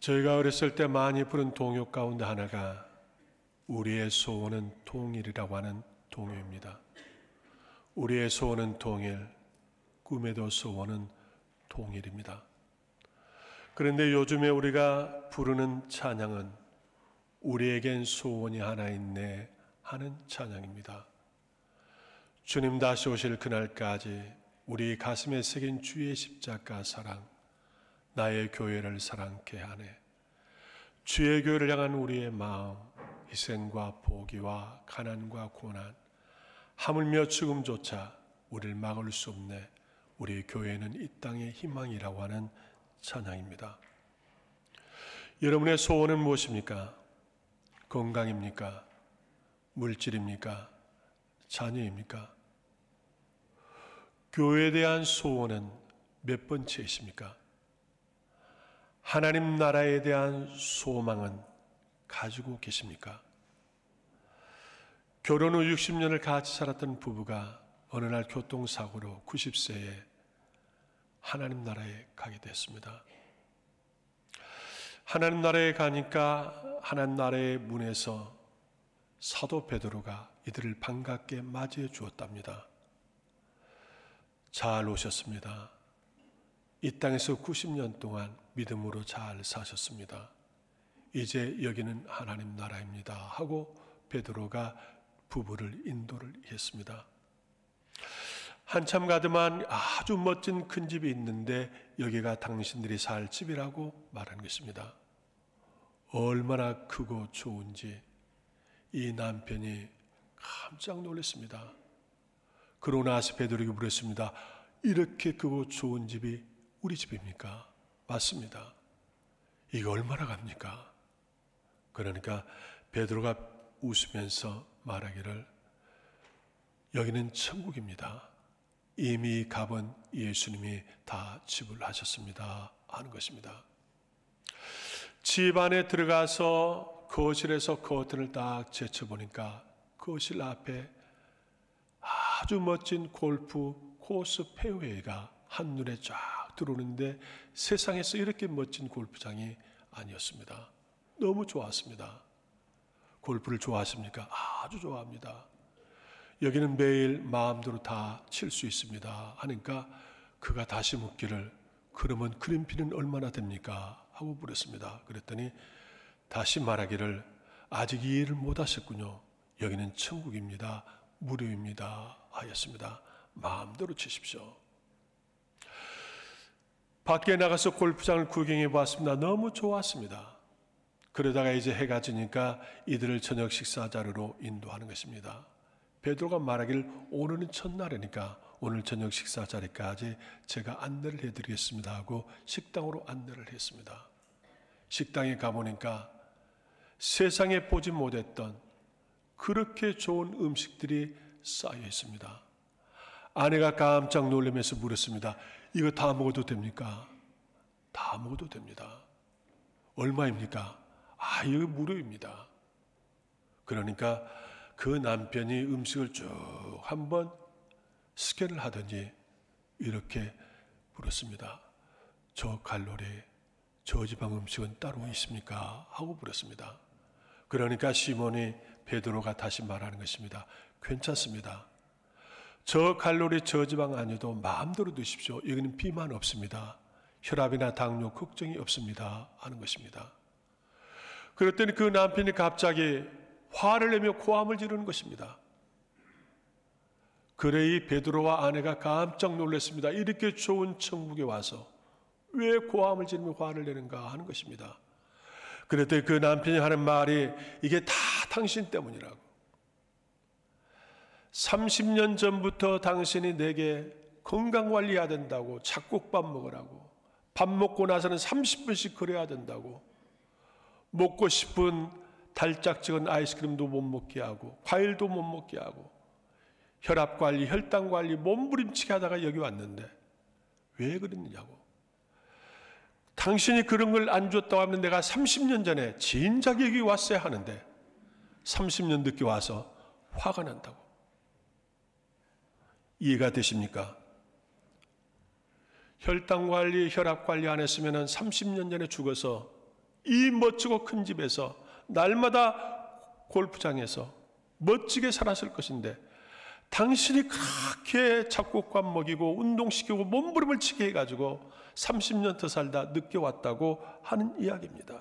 저희가 어렸을 때 많이 부른 동요 가운데 하나가 우리의 소원은 통일이라고 하는 동요입니다. 우리의 소원은 통일, 꿈에도 소원은 통일입니다. 그런데 요즘에 우리가 부르는 찬양은 우리에겐 소원이 하나 있네 하는 찬양입니다. 주님 다시 오실 그날까지 우리 가슴에 새긴 주의 십자가 사랑, 나의 교회를 사랑케 하네. 주의 교회를 향한 우리의 마음, 희생과 포기와 가난과 고난, 하물며 죽음조차 우리를 막을 수 없네. 우리 교회는 이 땅의 희망이라고 하는 찬양입니다. 여러분의 소원은 무엇입니까? 건강입니까? 물질입니까? 자녀입니까? 교회에 대한 소원은 몇 번째이십니까? 하나님 나라에 대한 소망은 가지고 계십니까? 결혼 후 60년을 같이 살았던 부부가 어느 날 교통사고로 90세에 하나님 나라에 가게 됐습니다. 하나님 나라에 가니까 하나님 나라의 문에서 사도 베드로가 이들을 반갑게 맞이해 주었답니다. 잘 오셨습니다. 이 땅에서 90년 동안 믿음으로 잘 사셨습니다. 이제 여기는 하나님 나라입니다 하고 베드로가 부부를 인도를 했습니다. 한참 가더만 아주 멋진 큰 집이 있는데 여기가 당신들이 살 집이라고 말한 것입니다. 얼마나 크고 좋은지 이 남편이 깜짝 놀랐습니다. 그러고 나서 베드로에게 물었습니다. 이렇게 크고 좋은 집이 우리 집입니까? 맞습니다. 이거 얼마나 갑니까? 그러니까 베드로가 웃으면서 말하기를 여기는 천국입니다. 이미 가본 예수님이 다 지불하셨습니다 하는 것입니다. 집 안에 들어가서 거실에서 커튼을 딱 제쳐보니까 거실 앞에 아주 멋진 골프 코스 페어웨이가 한눈에 쫙 들어오는데 세상에서 이렇게 멋진 골프장이 아니었습니다. 너무 좋았습니다. 골프를 좋아하십니까? 아주 좋아합니다. 여기는 매일 마음대로 다 칠 수 있습니다 하니까 그가 다시 묻기를 그러면 그린피는 얼마나 됩니까? 하고 물었습니다. 그랬더니 다시 말하기를 아직 이해를 못 하셨군요. 여기는 천국입니다. 무료입니다 하였습니다. 마음대로 치십시오. 밖에 나가서 골프장을 구경해 보았습니다. 너무 좋았습니다. 그러다가 이제 해가 지니까 이들을 저녁 식사 자리로 인도하는 것입니다. 베드로가 말하기를 오늘은 첫날이니까 오늘 저녁 식사 자리까지 제가 안내를 해드리겠습니다 하고 식당으로 안내를 했습니다. 식당에 가보니까 세상에 보지 못했던 그렇게 좋은 음식들이 쌓여 있습니다. 아내가 깜짝 놀라면서 물었습니다. 이거 다 먹어도 됩니까? 다 먹어도 됩니다. 얼마입니까? 이거 무료입니다. 그러니까 그 남편이 음식을 쭉 한번 스캔을 하더니 이렇게 물었습니다. 저 칼로리, 저지방 음식은 따로 있습니까? 하고 물었습니다. 그러니까 시몬이 베드로가 다시 말하는 것입니다. 괜찮습니다. 저 칼로리 저지방 아니어도 마음대로 드십시오. 여기는 비만 없습니다. 혈압이나 당뇨 걱정이 없습니다 하는 것입니다. 그랬더니 그 남편이 갑자기 화를 내며 고함을 지르는 것입니다. 그래 이 베드로와 아내가 깜짝 놀랐습니다. 이렇게 좋은 천국에 와서 왜 고함을 지르며 화를 내는가 하는 것입니다. 그랬더니 그 남편이 하는 말이 이게 다 당신 때문이라고. 30년 전부터 당신이 내게 건강관리해야 된다고 잡곡밥 먹으라고 밥 먹고 나서는 30분씩 걸어야 된다고 먹고 싶은 달짝지근 아이스크림도 못 먹게 하고 과일도 못 먹게 하고 혈압관리, 혈당관리 몸부림치게 하다가 여기 왔는데 왜 그랬느냐고. 당신이 그런 걸 안 줬다고 하면 내가 30년 전에 진작 여기 왔어야 하는데 30년 늦게 와서 화가 난다고. 이해가 되십니까? 혈당관리, 혈압관리 안 했으면 30년 전에 죽어서 이 멋지고 큰 집에서 날마다 골프장에서 멋지게 살았을 것인데 당신이 그렇게 잡곡밥 먹이고 운동시키고 몸부림을 치게 해가지고 30년 더 살다 늦게 왔다고 하는 이야기입니다.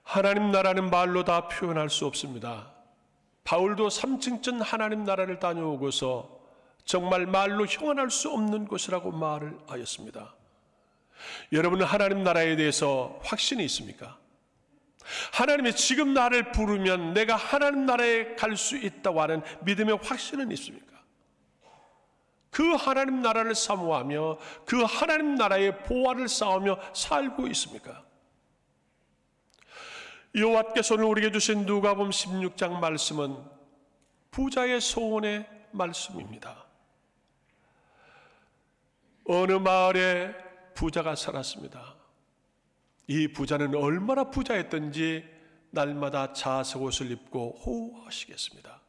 하나님 나라는 말로 다 표현할 수 없습니다. 바울도 3층 전 하나님 나라를 다녀오고서 정말 말로 형언할 수 없는 곳이라고 말을 하였습니다. 여러분은 하나님 나라에 대해서 확신이 있습니까? 하나님이 지금 나를 부르면 내가 하나님 나라에 갈 수 있다고 하는 믿음의 확신은 있습니까? 그 하나님 나라를 사모하며 그 하나님 나라의 보화를 쌓으며 살고 있습니까? 여호와께서 오늘 우리에게 주신 누가복음 16장 말씀은 부자의 소원의 말씀입니다. 어느 마을에 부자가 살았습니다. 이 부자는 얼마나 부자였던지 날마다 자색옷을 입고 호호하시겠습니다.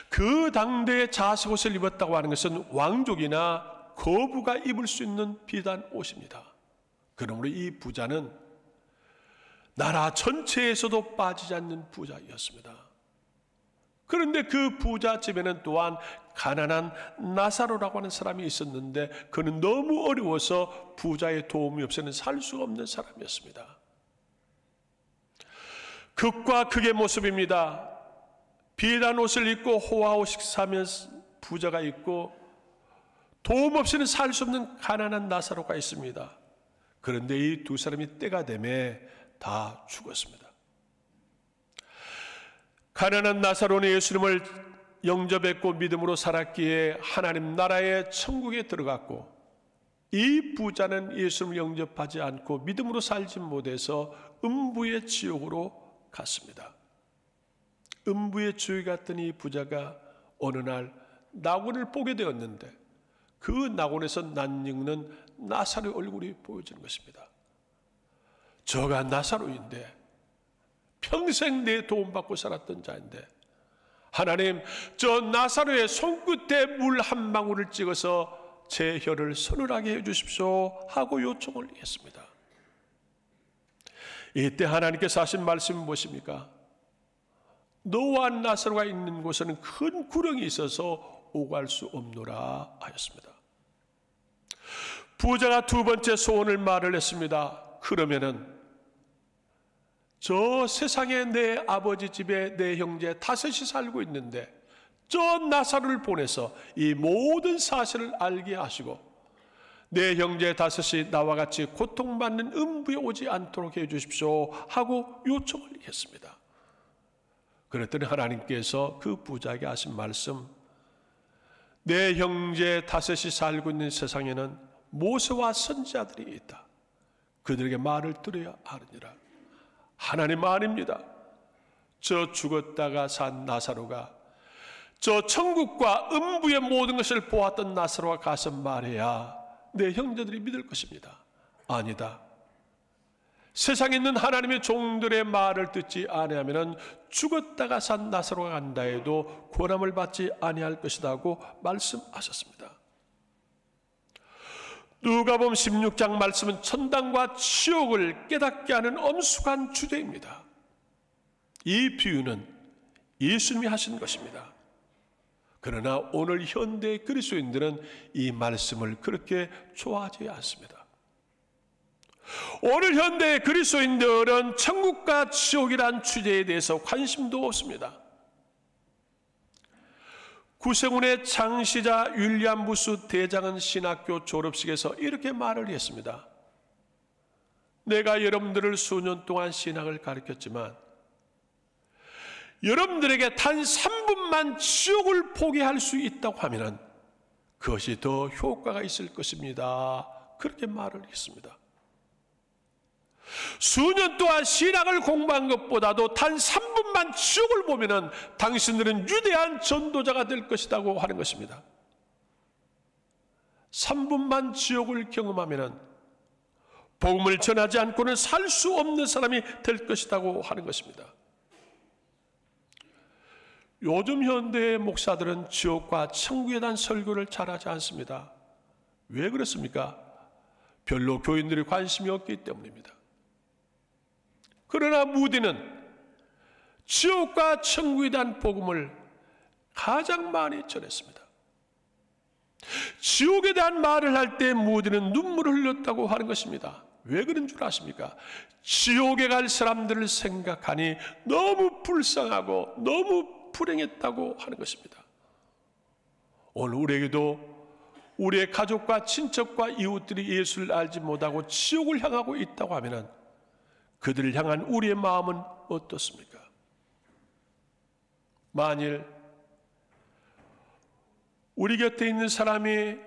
그 당대에 자색옷을 입었다고 하는 것은 왕족이나 거부가 입을 수 있는 비단 옷입니다. 그러므로 이 부자는 나라 전체에서도 빠지지 않는 부자였습니다. 그런데 그 부자 집에는 또한 가난한 나사로라고 하는 사람이 있었는데 그는 너무 어려워서 부자의 도움이 없이는 살 수 없는 사람이었습니다. 극과 극의 모습입니다. 비단 옷을 입고 호화호식 사면 부자가 있고 도움 없이는 살 수 없는 가난한 나사로가 있습니다. 그런데 이 두 사람이 때가 되매 다 죽었습니다. 가난한 나사로는 예수님을 영접했고 믿음으로 살았기에 하나님 나라의 천국에 들어갔고, 이 부자는 예수님을 영접하지 않고 믿음으로 살지 못해서 음부의 지옥으로 갔습니다. 음부의 지옥에 갔던 이 부자가 어느 날 낙원을 보게 되었는데 그 낙원에서 낯익는 나사로의 얼굴이 보여지는 것입니다. 저가 나사로인데 평생 내 도움받고 살았던 자인데 하나님, 저 나사로의 손끝에 물 한 방울을 찍어서 제 혀를 서늘하게 해주십시오 하고 요청을 했습니다. 이때 하나님께서 하신 말씀은 무엇입니까? 너와 나사로가 있는 곳에는 큰 구렁이 있어서 오갈 수 없노라 하였습니다. 부자가 두 번째 소원을 말을 했습니다. 그러면은 저 세상에 내 아버지 집에 내 형제 다섯이 살고 있는데 저 나사로를 보내서 이 모든 사실을 알게 하시고 내 형제 다섯이 나와 같이 고통받는 음부에 오지 않도록 해주십시오 하고 요청을 했습니다. 그랬더니 하나님께서 그 부자에게 하신 말씀, 내 형제 다섯이 살고 있는 세상에는 모세와 선지자들이 있다. 그들에게 말을 들어야 하느니라. 하나님 아닙니다. 저 죽었다가 산 나사로가 저 천국과 음부의 모든 것을 보았던 나사로가 가서 말해야 내 형제들이 믿을 것입니다. 아니다. 세상에 있는 하나님의 종들의 말을 듣지 아니하면 죽었다가 산 나사로가 간다 해도 고난을 받지 아니할 것이라고 말씀하셨습니다. 누가복음 16장 말씀은 천당과 지옥을 깨닫게 하는 엄숙한 주제입니다. 이 비유는 예수님이 하신 것입니다. 그러나 오늘 현대 그리스도인들은 이 말씀을 그렇게 좋아하지 않습니다. 오늘 현대 그리스도인들은 천국과 지옥이란 주제에 대해서 관심도 없습니다. 구세군의 창시자 윌리엄 무스 대장은 신학교 졸업식에서 이렇게 말을 했습니다. 내가 여러분들을 수년 동안 신학을 가르쳤지만 여러분들에게 단 3분만 지옥을 포기할 수 있다고 하면 그것이 더 효과가 있을 것입니다. 그렇게 말을 했습니다. 수년 동안 신학을 공부한 것보다도 단 3분만 지옥을 보면은 당신들은 위대한 전도자가 될 것이라고 하는 것입니다. 3분만 지옥을 경험하면은 복음을 전하지 않고는 살 수 없는 사람이 될 것이라고 하는 것입니다. 요즘 현대의 목사들은 지옥과 천국에 대한 설교를 잘하지 않습니다. 왜 그렇습니까? 별로 교인들이 관심이 없기 때문입니다. 그러나 무디는 지옥과 천국에 대한 복음을 가장 많이 전했습니다. 지옥에 대한 말을 할 때 무디는 눈물을 흘렸다고 하는 것입니다. 왜 그런 줄 아십니까? 지옥에 갈 사람들을 생각하니 너무 불쌍하고 너무 불행했다고 하는 것입니다. 오늘 우리에게도 우리의 가족과 친척과 이웃들이 예수를 알지 못하고 지옥을 향하고 있다고 하면 그들을 향한 우리의 마음은 어떻습니까? 만일 우리 곁에 있는 사람이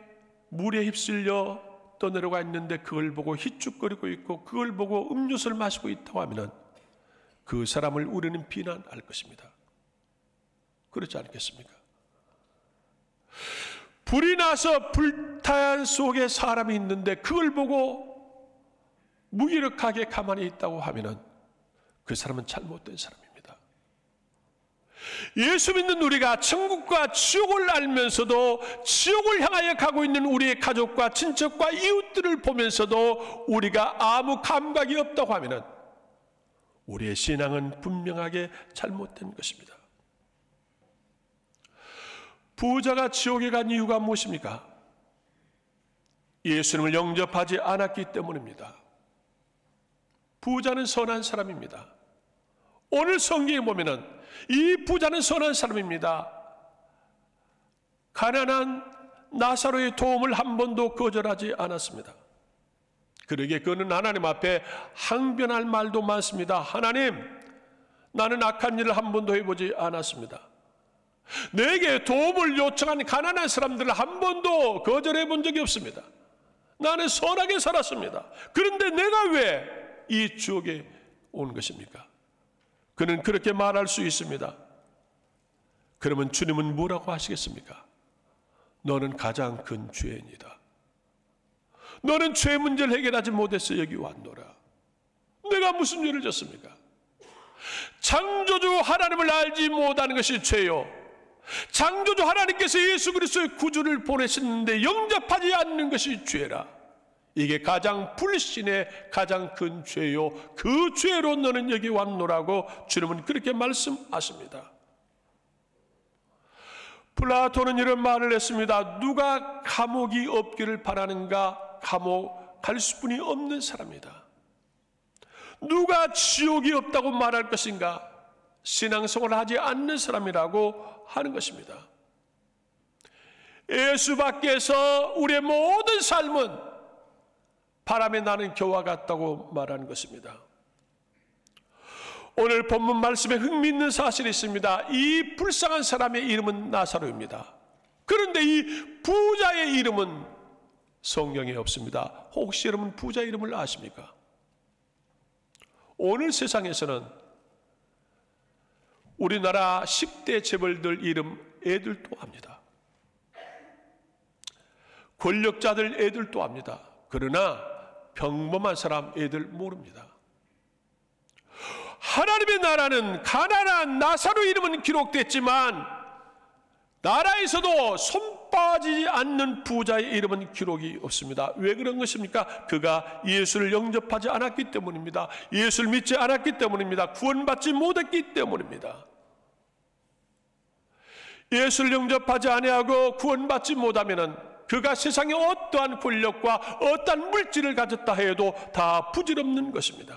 물에 휩쓸려 떠내려가 있는데 그걸 보고 희죽거리고 있고 그걸 보고 음료수를 마시고 있다고 하면 그 사람을 우리는 비난할 것입니다. 그렇지 않겠습니까? 불이 나서 불탄 속에 사람이 있는데 그걸 보고 무기력하게 가만히 있다고 하면 그 사람은 잘못된 사람입니다. 예수 믿는 우리가 천국과 지옥을 알면서도 지옥을 향하여 가고 있는 우리의 가족과 친척과 이웃들을 보면서도 우리가 아무 감각이 없다고 하면 우리의 신앙은 분명하게 잘못된 것입니다. 부자가 지옥에 간 이유가 무엇입니까? 예수님을 영접하지 않았기 때문입니다. 부자는 선한 사람입니다. 오늘 성경에 보면은 이 부자는 선한 사람입니다. 가난한 나사로의 도움을 한 번도 거절하지 않았습니다. 그러기에 그는 하나님 앞에 항변할 말도 많습니다. 하나님, 나는 악한 일을 한 번도 해보지 않았습니다. 내게 도움을 요청한 가난한 사람들을 한 번도 거절해 본 적이 없습니다. 나는 선하게 살았습니다. 그런데 내가 왜 이 지옥에 온 것입니까? 그는 그렇게 말할 수 있습니다. 그러면 주님은 뭐라고 하시겠습니까? 너는 가장 큰 죄인이다. 너는 죄 문제를 해결하지 못해서 여기 왔노라. 내가 무슨 죄를 졌습니까? 창조주 하나님을 알지 못하는 것이 죄요, 창조주 하나님께서 예수 그리스도의 구주를 보내셨는데 영접하지 않는 것이 죄라. 이게 가장 불신의 가장 큰 죄요, 그 죄로 너는 여기 왔노라고 주님은 그렇게 말씀하십니다. 플라톤은 이런 말을 했습니다. 누가 감옥이 없기를 바라는가? 감옥 갈 수뿐이 없는 사람이다. 누가 지옥이 없다고 말할 것인가? 신앙생활을 하지 않는 사람이라고 하는 것입니다. 예수 밖에서 우리의 모든 삶은 바람에 나는 겨와 같다고 말하는 것입니다. 오늘 본문 말씀에 흥미있는 사실이 있습니다. 이 불쌍한 사람의 이름은 나사로입니다. 그런데 이 부자의 이름은 성경에 없습니다. 혹시 여러분 부자 이름을 아십니까? 오늘 세상에서는 우리나라 10대 재벌들 이름 애들도 합니다. 권력자들 애들도 합니다. 그러나 평범한 사람 애들 모릅니다. 하나님의 나라는 가난한 나사로 이름은 기록됐지만 나라에서도 손 빠지지 않는 부자의 이름은 기록이 없습니다. 왜 그런 것입니까? 그가 예수를 영접하지 않았기 때문입니다. 예수를 믿지 않았기 때문입니다. 구원받지 못했기 때문입니다. 예수를 영접하지 아니하고 구원받지 못하면은 그가 세상에 어떠한 권력과 어떠한 물질을 가졌다 해도 다 부질없는 것입니다.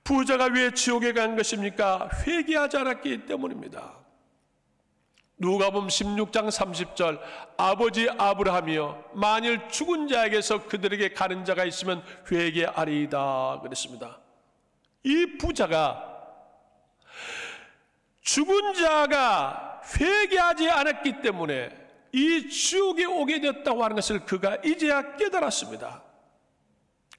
부자가 왜 지옥에 간 것입니까? 회개하지 않았기 때문입니다. 누가복음 16장 30절 아버지 아브라함이여 만일 죽은 자에게서 그들에게 가는 자가 있으면 회개하리이다 그랬습니다. 이 부자가 죽은 자가 회개하지 않았기 때문에 이 지옥에 오게 됐다고 하는 것을 그가 이제야 깨달았습니다.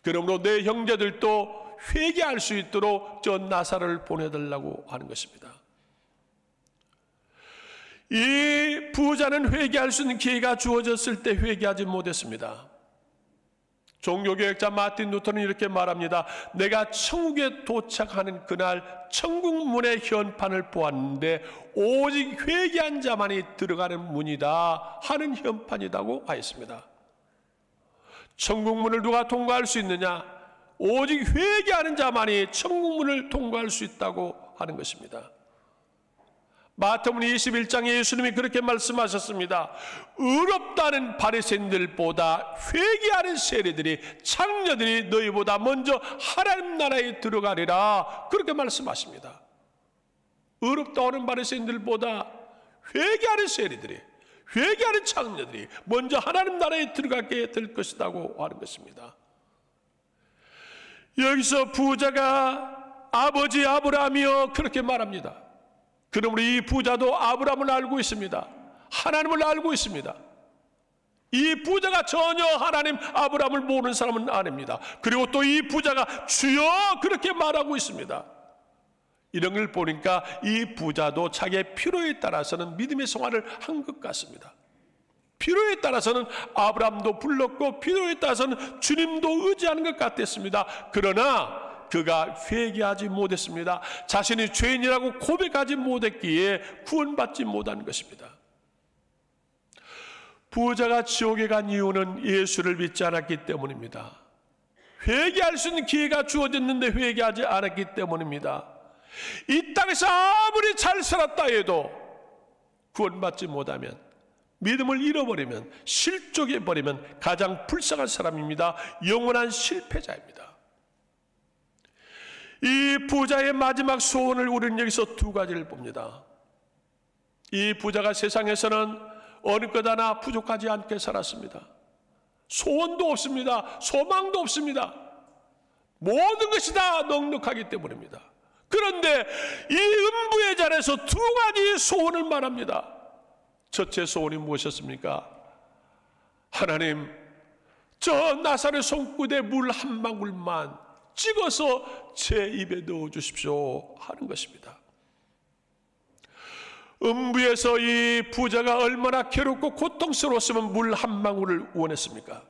그러므로 내 형제들도 회개할 수 있도록 저 나사로를 보내달라고 하는 것입니다. 이 부자는 회개할 수 있는 기회가 주어졌을 때 회개하지 못했습니다. 종교개혁자 마틴 루터는 이렇게 말합니다. 내가 천국에 도착하는 그날 천국 문의 현판을 보았는데 오직 회개한 자만이 들어가는 문이다 하는 현판이라고 하였습니다. 천국문을 누가 통과할 수 있느냐? 오직 회개하는 자만이 천국문을 통과할 수 있다고 하는 것입니다. 마태복음 21장에 예수님이 그렇게 말씀하셨습니다. 의롭다는 바리새인들보다 회개하는 세리들이, 창녀들이 너희보다 먼저 하나님 나라에 들어가리라, 그렇게 말씀하십니다. 의롭다 하는 바리새인들보다 회개하는 세리들이, 회개하는 창녀들이 먼저 하나님 나라에 들어가게 될 것이라고 하는 것입니다. 여기서 부자가 아버지 아브라함이여 그렇게 말합니다. 그러므로 이 부자도 아브라함을 알고 있습니다. 하나님을 알고 있습니다. 이 부자가 전혀 하나님 아브라함을 모르는 사람은 아닙니다. 그리고 또 이 부자가 주여 그렇게 말하고 있습니다. 이런 걸 보니까 이 부자도 자기의 필요에 따라서는 믿음의 생활을 한 것 같습니다. 필요에 따라서는 아브라함도 불렀고 필요에 따라서는 주님도 의지하는 것 같았습니다. 그러나 그가 회개하지 못했습니다. 자신이 죄인이라고 고백하지 못했기에 구원받지 못한 것입니다. 부자가 지옥에 간 이유는 예수를 믿지 않았기 때문입니다. 회개할 수 있는 기회가 주어졌는데 회개하지 않았기 때문입니다. 이 땅에서 아무리 잘 살았다 해도 구원받지 못하면, 믿음을 잃어버리면, 실족해버리면 가장 불쌍한 사람입니다. 영원한 실패자입니다. 이 부자의 마지막 소원을 우리는 여기서 두 가지를 봅니다. 이 부자가 세상에서는 어느 것 하나 부족하지 않게 살았습니다. 소원도 없습니다. 소망도 없습니다. 모든 것이 다 넉넉하기 때문입니다. 그런데 이 음부의 자리에서 두 가지 소원을 말합니다. 첫째 소원이 무엇이었습니까? 하나님, 저 나사렛 손끝에 물 한 방울만 찍어서 제 입에 넣어 주십시오 하는 것입니다. 음부에서 이 부자가 얼마나 괴롭고 고통스러웠으면 물 한 방울을 원했습니까?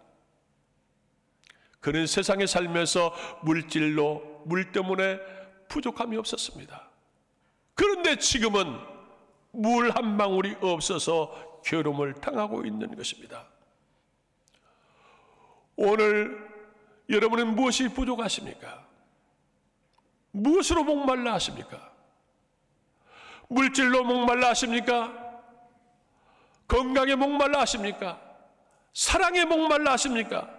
그는 세상에 살면서 물질로, 물 때문에 부족함이 없었습니다. 그런데 지금은 물 한 방울이 없어서 괴로움을 당하고 있는 것입니다. 오늘 여러분은 무엇이 부족하십니까? 무엇으로 목말라 하십니까? 물질로 목말라 하십니까? 건강에 목말라 하십니까? 사랑에 목말라 하십니까?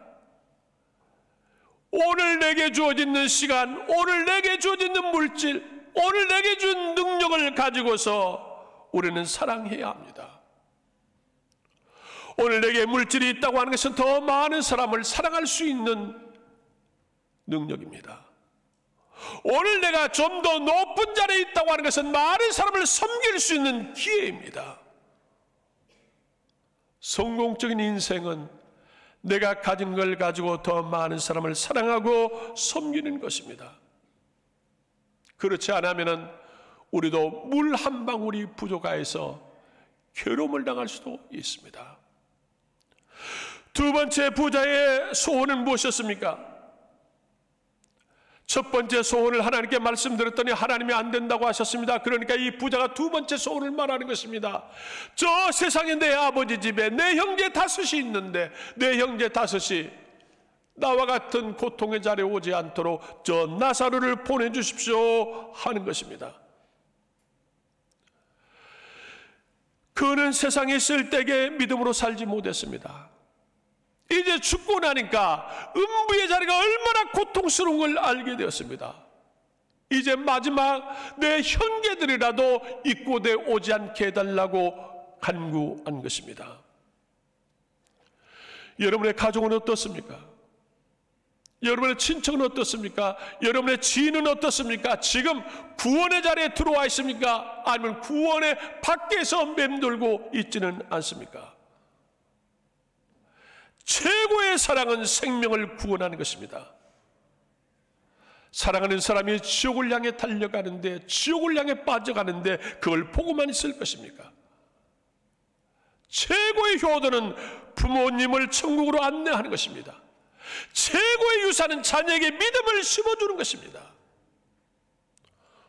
오늘 내게 주어지는 시간, 오늘 내게 주어지는 물질, 오늘 내게 준 능력을 가지고서 우리는 사랑해야 합니다. 오늘 내게 물질이 있다고 하는 것은 더 많은 사람을 사랑할 수 있는 능력입니다. 오늘 내가 좀 더 높은 자리에 있다고 하는 것은 많은 사람을 섬길 수 있는 기회입니다. 성공적인 인생은 내가 가진 걸 가지고 더 많은 사람을 사랑하고 섬기는 것입니다. 그렇지 않으면 우리도 물 한 방울이 부족해서 괴로움을 당할 수도 있습니다. 두 번째 부자의 소원은 무엇이었습니까? 첫 번째 소원을 하나님께 말씀드렸더니 하나님이 안 된다고 하셨습니다. 그러니까 이 부자가 두 번째 소원을 말하는 것입니다. 저 세상에 내 아버지 집에 내 형제 다섯이 있는데 내 형제 다섯이 나와 같은 고통의 자리에 오지 않도록 저 나사로를 보내주십시오 하는 것입니다. 그는 세상에 있을 때에 믿음으로 살지 못했습니다. 이제 죽고 나니까 음부의 자리가 얼마나 고통스러운 걸 알게 되었습니다. 이제 마지막 내 형제들이라도 이곳에 오지 않게 해달라고 간구한 것입니다. 여러분의 가족은 어떻습니까? 여러분의 친척은 어떻습니까? 여러분의 지인은 어떻습니까? 지금 구원의 자리에 들어와 있습니까? 아니면 구원의 밖에서 맴돌고 있지는 않습니까? 최고의 사랑은 생명을 구원하는 것입니다. 사랑하는 사람이 지옥을 향해 달려가는데, 지옥을 향해 빠져가는데 그걸 보고만 있을 것입니까? 최고의 효도는 부모님을 천국으로 안내하는 것입니다. 최고의 유산은 자녀에게 믿음을 심어주는 것입니다.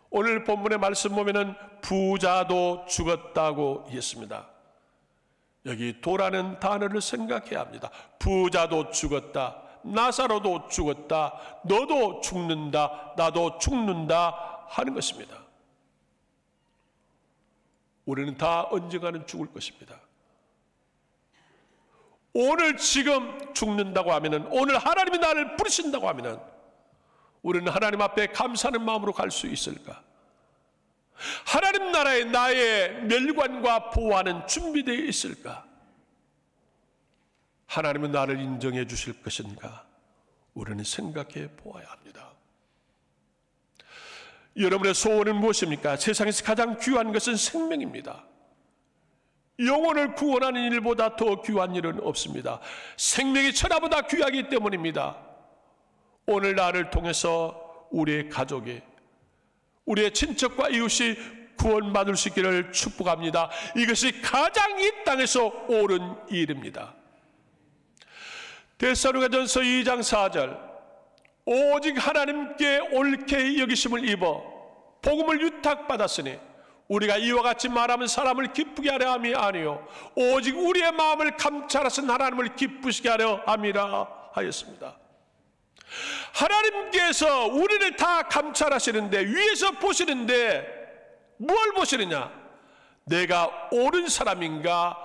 오늘 본문의 말씀 보면은 부자도 죽었다고 했습니다. 여기 도라는 단어를 생각해야 합니다. 부자도 죽었다, 나사로도 죽었다, 너도 죽는다, 나도 죽는다 하는 것입니다. 우리는 다 언젠가는 죽을 것입니다. 오늘 지금 죽는다고 하면은, 오늘 하나님이 나를 부르신다고 하면은 우리는 하나님 앞에 감사하는 마음으로 갈 수 있을까? 하나님 나라에 나의 멸관과 보호하는 준비되어 있을까? 하나님은 나를 인정해 주실 것인가? 우리는 생각해 보아야 합니다. 여러분의 소원은 무엇입니까? 세상에서 가장 귀한 것은 생명입니다. 영혼을 구원하는 일보다 더 귀한 일은 없습니다. 생명이 천하보다 귀하기 때문입니다. 오늘 나를 통해서 우리의 가족이, 우리의 친척과 이웃이 구원받을 수 있기를 축복합니다. 이것이 가장 이 땅에서 옳은 일입니다. 데살로니가전서 2장 4절, 오직 하나님께 옳게 여기심을 입어 복음을 유탁받았으니 우리가 이와 같이 말하면 사람을 기쁘게 하려 함이 아니요 오직 우리의 마음을 감찰하신 하나님을 기쁘시게 하려 함이라 하였습니다. 하나님께서 우리를 다 감찰하시는데, 위에서 보시는데 뭘 보시느냐? 내가 옳은 사람인가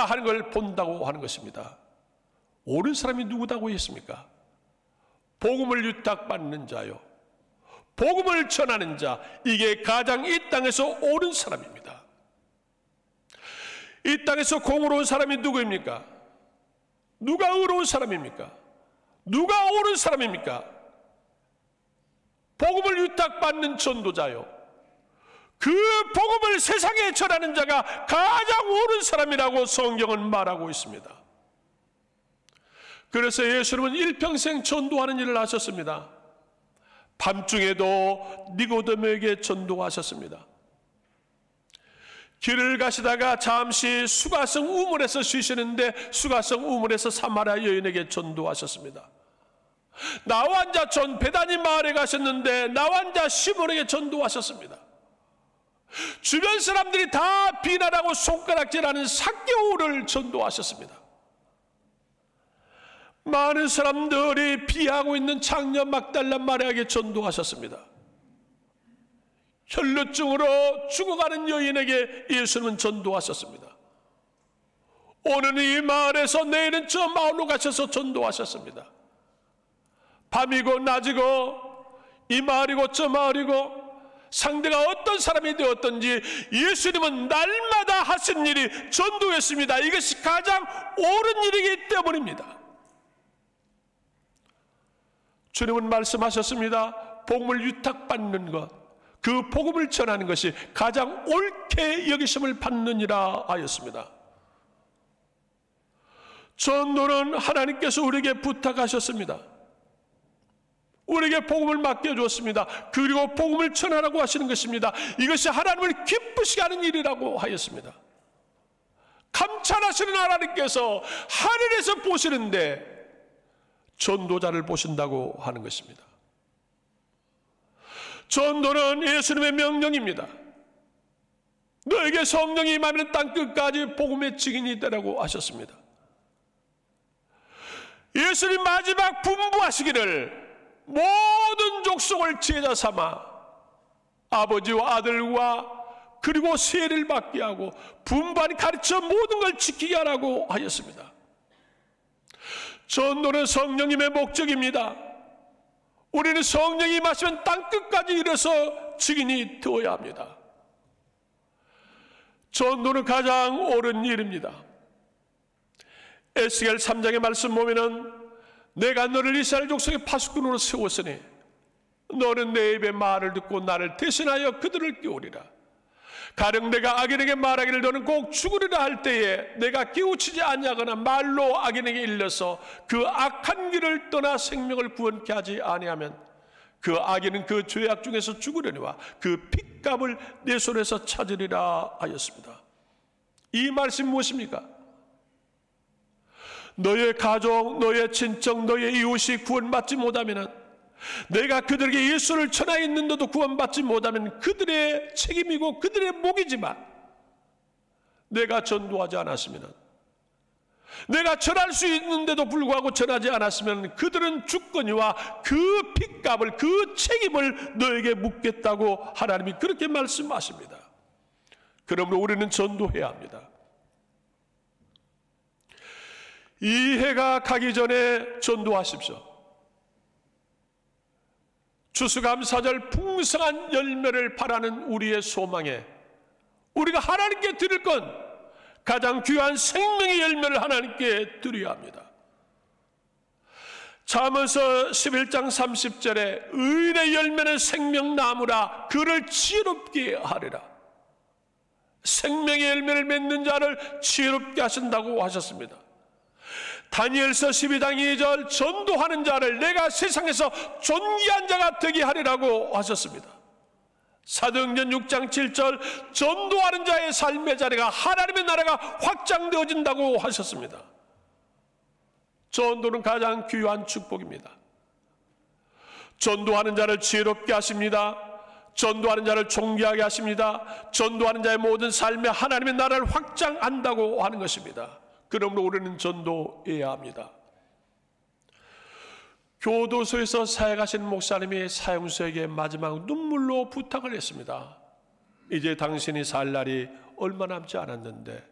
하는 걸 본다고 하는 것입니다. 옳은 사람이 누구다고 했습니까? 복음을 유탁받는 자요, 복음을 전하는 자, 이게 가장 이 땅에서 옳은 사람입니다. 이 땅에서 공의로운 사람이 누구입니까? 누가 의로운 사람입니까? 누가 옳은 사람입니까? 복음을 유탁받는 전도자요, 그 복음을 세상에 전하는 자가 가장 옳은 사람이라고 성경은 말하고 있습니다. 그래서 예수님은 일평생 전도하는 일을 하셨습니다. 밤중에도 니고데모에게 전도하셨습니다. 길을 가시다가 잠시 수가성 우물에서 쉬시는데 수가성 우물에서 사마리아 여인에게 전도하셨습니다. 나환자 전 베다니 마을에 가셨는데 나환자 시몬에게 전도하셨습니다. 주변 사람들이 다 비난하고 손가락질하는 삭개오를 전도하셨습니다. 많은 사람들이 비하고 있는 장녀 막달라 마리아에게 전도하셨습니다. 혈루증으로 죽어가는 여인에게 예수님은 전도하셨습니다. 오늘은 이 마을에서 내일은 저 마을로 가셔서 전도하셨습니다. 밤이고 낮이고 이 마을이고 저 마을이고 상대가 어떤 사람이 되었든지 예수님은 날마다 하신 일이 전도였습니다. 이것이 가장 옳은 일이기 때문입니다. 주님은 말씀하셨습니다. 복음을 유탁받는 것, 그 복음을 전하는 것이 가장 옳게 여기심을 받느니라 하였습니다. 전도는 하나님께서 우리에게 부탁하셨습니다. 우리에게 복음을 맡겨주었습니다. 그리고 복음을 전하라고 하시는 것입니다. 이것이 하나님을 기쁘시게 하는 일이라고 하였습니다. 감찰하시는 하나님께서 하늘에서 보시는데 전도자를 보신다고 하는 것입니다. 전도는 예수님의 명령입니다. 너에게 성령이 임하면 땅끝까지 복음의 증인이 되라고 하셨습니다. 예수님 마지막 분부하시기를 모든 족속을 제자 삼아 아버지와 아들과 그리고 세례를 받게 하고 분반히 가르쳐 모든 걸 지키게 하라고 하였습니다. 전도는 성령님의 목적입니다. 우리는 성령이 임하시면 땅끝까지 이르러서 증인이 되어야 합니다. 전도는 가장 옳은 일입니다. 에스겔 3장의 말씀 보면은 내가 너를 이스라엘 족속의 파수꾼으로 세웠으니 너는 내 입의 말을 듣고 나를 대신하여 그들을 깨우리라. 가령 내가 악인에게 말하기를 너는 꼭 죽으리라 할 때에 내가 깨우치지 아니하거나 말로 악인에게 일러서 그 악한 길을 떠나 생명을 구원케 하지 아니하면 그 악인은 그 죄악 중에서 죽으려니와 그 핏값을 내 손에서 찾으리라 하였습니다. 이 말씀 무엇입니까? 너의 가족, 너의 친척, 너의 이웃이 구원받지 못하면, 내가 그들에게 예수를 전하여 있는데도 구원받지 못하면 그들의 책임이고 그들의 목이지만 내가 전도하지 않았으면, 내가 전할 수 있는데도 불구하고 전하지 않았으면 그들은 주권이와 그 핏값을, 그 책임을 너에게 묻겠다고 하나님이 그렇게 말씀하십니다. 그러므로 우리는 전도해야 합니다. 이 해가 가기 전에 전도하십시오. 추수감사절 풍성한 열매를 바라는 우리의 소망에 우리가 하나님께 드릴 건 가장 귀한 생명의 열매를 하나님께 드려야 합니다. 잠언서 11장 30절에 의인의 열매는 생명나무라 그를 지혜롭게 하리라. 생명의 열매를 맺는 자를 지혜롭게 하신다고 하셨습니다. 다니엘서 12장 2절 전도하는 자를 내가 세상에서 존귀한 자가 되게 하리라고 하셨습니다. 사도행전 6장 7절 전도하는 자의 삶의 자리가 하나님의 나라가 확장되어진다고 하셨습니다. 전도는 가장 귀한 축복입니다. 전도하는 자를 지혜롭게 하십니다. 전도하는 자를 존귀하게 하십니다. 전도하는 자의 모든 삶에 하나님의 나라를 확장한다고 하는 것입니다. 그러므로 우리는 전도해야 합니다. 교도소에서 사역하신 목사님이 사형수에게 마지막 눈물로 부탁을 했습니다. 이제 당신이 살 날이 얼마 남지 않았는데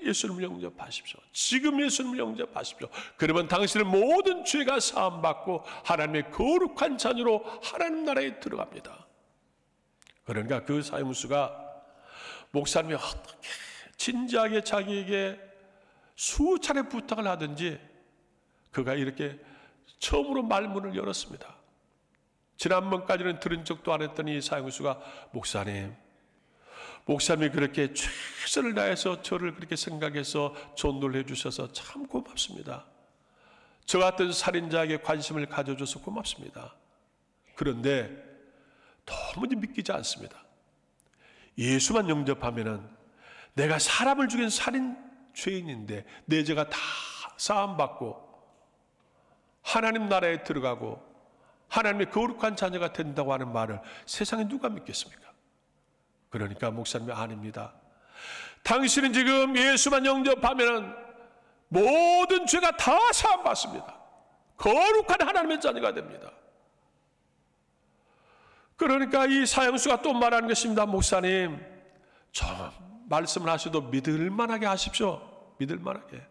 예수님을 영접하십시오. 지금 예수님을 영접하십시오. 그러면 당신의 모든 죄가 사함받고 하나님의 거룩한 자녀로 하나님 나라에 들어갑니다. 그러니까 그 사형수가 목사님이 어떻게 진지하게 자기에게 수차례 부탁을 하든지 그가 이렇게 처음으로 말문을 열었습니다. 지난번까지는 들은 적도 안 했던 이 사형수가 목사님이 그렇게 최선을 다해서 저를 그렇게 생각해서 전도를 해주셔서 참 고맙습니다. 저 같은 살인자에게 관심을 가져줘서 고맙습니다. 그런데 도무지 믿기지 않습니다. 예수만 영접하면은 내가 사람을 죽인 살인 죄인인데 내 죄가 다 사함받고 하나님 나라에 들어가고 하나님의 거룩한 자녀가 된다고 하는 말을 세상에 누가 믿겠습니까? 그러니까 목사님이 아닙니다. 당신은 지금 예수만 영접하면 모든 죄가 다 사함받습니다. 거룩한 하나님의 자녀가 됩니다. 그러니까 이 사형수가 또 말하는 것입니다. 목사님, 좀 말씀을 하셔도 믿을만하게 하십시오. 믿을만하게.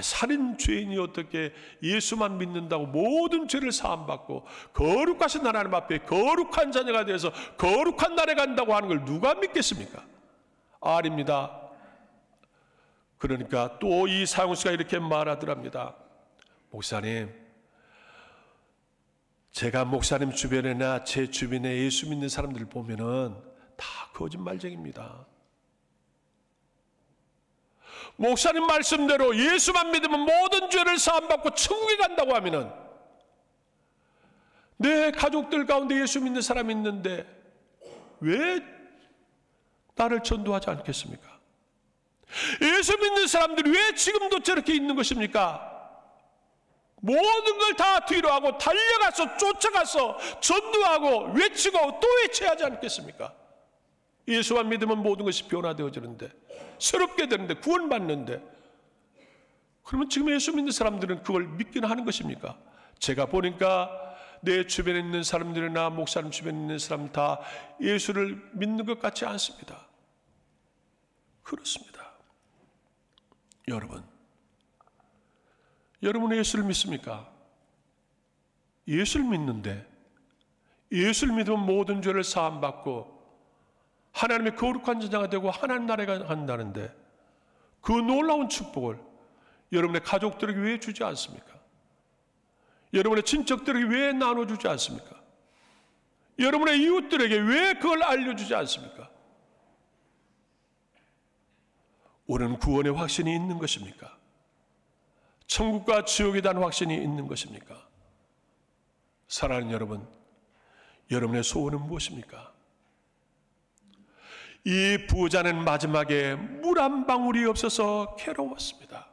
살인 죄인이 어떻게 예수만 믿는다고 모든 죄를 사함받고 거룩하신 하나님 앞에 거룩한 자녀가 되어서 거룩한 날에 간다고 하는 걸 누가 믿겠습니까? 아닙니다. 그러니까 또 이 사형수가 이렇게 말하더랍니다. 목사님, 제가 목사님 주변이나 제 주변에 예수 믿는 사람들 보면은 다 거짓말쟁입니다. 목사님 말씀대로 예수만 믿으면 모든 죄를 사함받고 천국에 간다고 하면은 내 가족들 가운데 예수 믿는 사람이 있는데 왜 나를 전도하지 않겠습니까? 예수 믿는 사람들이 왜 지금도 저렇게 있는 것입니까? 모든 걸 다 뒤로 하고 달려가서 쫓아가서 전도하고 외치고 또 외쳐야 하지 않겠습니까? 예수만 믿으면 모든 것이 변화되어지는데, 새롭게 되는데, 구원받는데, 그러면 지금 예수 믿는 사람들은 그걸 믿기는 하는 것입니까? 제가 보니까 내 주변에 있는 사람들이나 목사님 주변에 있는 사람 다 예수를 믿는 것 같지 않습니다. 그렇습니다. 여러분은 예수를 믿습니까? 예수를 믿는데, 예수를 믿으면 모든 죄를 사함받고 하나님의 거룩한 자녀가 되고 하나님 나라에 간다는데 그 놀라운 축복을 여러분의 가족들에게 왜 주지 않습니까? 여러분의 친척들에게 왜 나눠주지 않습니까? 여러분의 이웃들에게 왜 그걸 알려주지 않습니까? 우리는 구원의 확신이 있는 것입니까? 천국과 지옥에 대한 확신이 있는 것입니까? 사랑하는 여러분, 여러분의 소원은 무엇입니까? 이 부자는 마지막에 물 한 방울이 없어서 괴로웠습니다.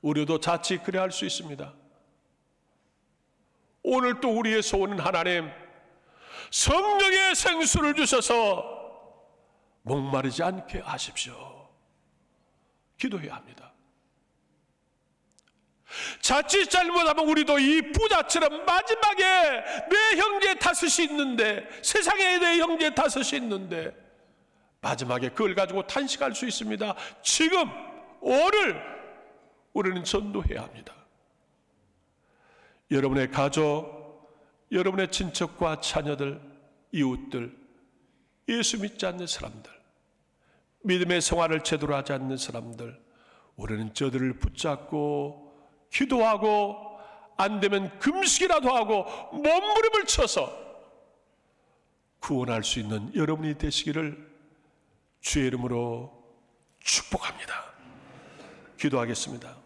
우리도 자칫 그래 할 수 있습니다. 오늘 또 우리의 소원은 하나님, 성령의 생수를 주셔서 목마르지 않게 하십시오. 기도해야 합니다. 자칫 잘못하면 우리도 이 부자처럼 마지막에 내 형제 다섯이 있는데, 세상에 내 형제 다섯이 있는데 마지막에 그걸 가지고 탄식할 수 있습니다. 지금 오늘 우리는 전도해야 합니다. 여러분의 가족, 여러분의 친척과 자녀들, 이웃들, 예수 믿지 않는 사람들, 믿음의 생활을 제대로 하지 않는 사람들, 우리는 저들을 붙잡고 기도하고 안 되면 금식이라도 하고 몸부림을 쳐서 구원할 수 있는 여러분이 되시기를 주의 이름으로 축복합니다. 기도하겠습니다.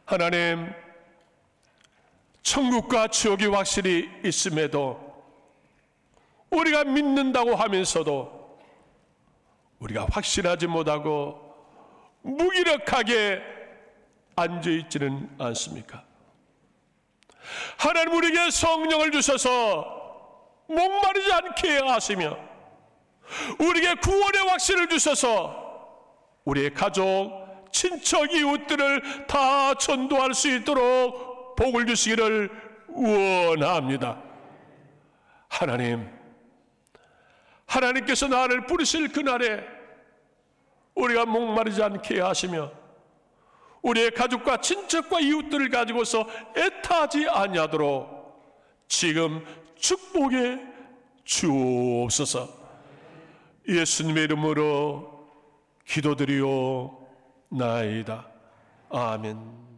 하나님, 천국과 지옥이 확실히 있음에도 우리가 믿는다고 하면서도 우리가 확신하지 못하고 무기력하게 앉아있지는 않습니까? 하나님, 우리에게 성령을 주셔서 목마르지 않게 하시며 우리에게 구원의 확신을 주셔서 우리의 가족, 친척, 이웃들을 다 전도할 수 있도록 복을 주시기를 원합니다. 하나님, 하나님께서 나를 부르실 그날에 우리가 목마르지 않게 하시며 우리의 가족과 친척과 이웃들을 가지고서 애타지 아니하도록 지금 축복해 주옵소서. 예수님의 이름으로 기도드리오나이다. 아멘.